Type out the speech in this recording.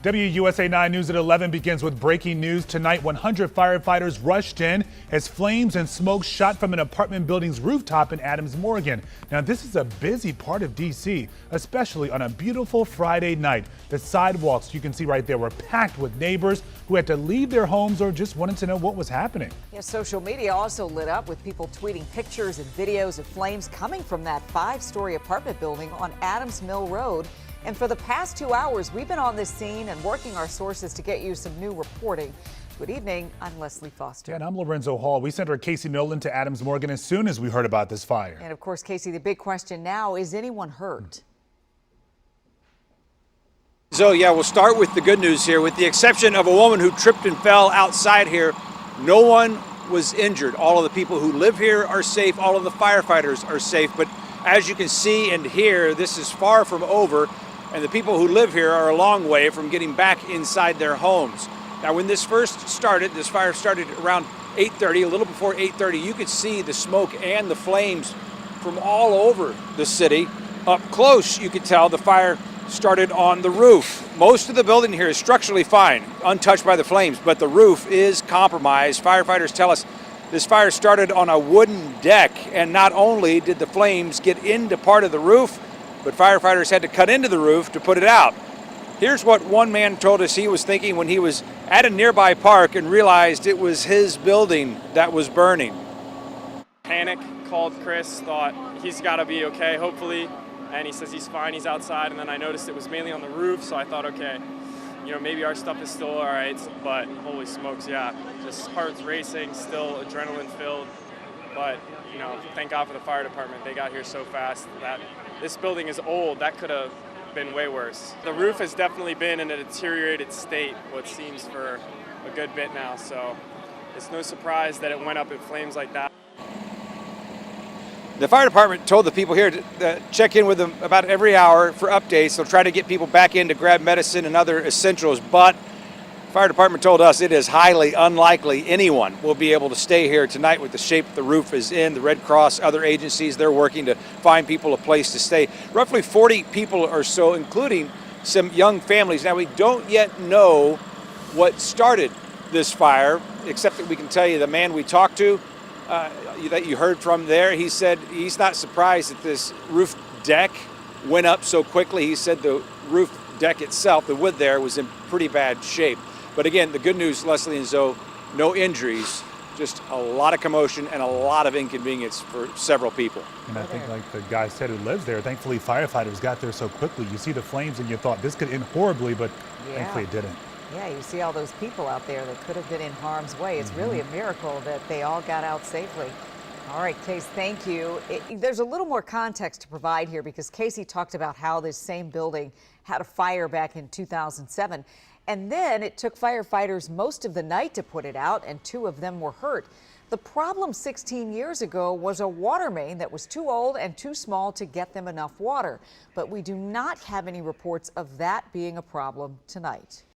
WUSA 9 News at 11 begins with breaking news. Tonight, 100 firefighters rushed in as flames and smoke shot from an apartment building's rooftop in Adams Morgan. Now, this is a busy part of D.C., especially on a beautiful Friday night. The sidewalks you can see right there were packed with neighbors who had to leave their homes or just wanted to know what was happening. Yeah, social media also lit up with people tweeting pictures and videos of flames coming from that 5-story apartment building on Adams Mill Road. And for the past 2 hours, we've been on this scene and working our sources to get you some new reporting. Good evening, I'm Leslie Foster. Yeah, and I'm Lorenzo Hall. We sent our Casey Nolan to Adams Morgan as soon as we heard about this fire. And of course, Casey, the big question now, is anyone hurt? So yeah, we'll start with the good news here. With the exception of a woman who tripped and fell outside here, no one was injured. All of the people who live here are safe. All of the firefighters are safe. But as you can see and hear, this is far from over. And the people who live here are a long way from getting back inside their homes. Now, when this first started, this fire started around 8:30, a little before 8:30, you could see the smoke and the flames from all over the city. Up close, you could tell the fire started on the roof. Most of the building here is structurally fine, untouched by the flames, but the roof is compromised. Firefighters tell us this fire started on a wooden deck, and not only did the flames get into part of the roof, but firefighters had to cut into the roof to put it out. Here's what one man told us he was thinking when he was at a nearby park and realized it was his building that was burning. Panic, called Chris, thought he's got to be okay, hopefully, and he says he's fine, he's outside, and then I noticed it was mainly on the roof, so I thought, okay, you know, maybe our stuff is still all right, but holy smokes, yeah, just heart's racing, still adrenaline filled, but, you know, thank God for the fire department. They got here so fast. That this building is old. That could have been way worse. The roof has definitely been in a deteriorated state, what seems for a good bit now, so it's no surprise that it went up in flames like that. The fire department told the people here to check in with them about every hour for updates. They'll try to get people back in to grab medicine and other essentials, but the fire department told us it is highly unlikely anyone will be able to stay here tonight with the shape the roof is in. The Red Cross, other agencies, they're working to find people a place to stay. Roughly 40 people or so, including some young families. Now, we don't yet know what started this fire, except that we can tell you the man we talked to, that you heard from there, he said he's not surprised that this roof deck went up so quickly. He said the roof deck itself, the wood there, was in pretty bad shape. But again, the good news, Leslie and Zoe, no injuries, just a lot of commotion and a lot of inconvenience for several people. And I think, like the guy said who lives there, thankfully firefighters got there so quickly. You see the flames and you thought this could end horribly, but thankfully it didn't. Yeah, you see all those people out there that could have been in harm's way. It's really a miracle that they all got out safely. All right, Case, thank you. There's a little more context to provide here because Casey talked about how this same building had a fire back in 2007. And then it took firefighters most of the night to put it out, and 2 of them were hurt. The problem 16 years ago was a water main that was too old and too small to get them enough water. But we do not have any reports of that being a problem tonight.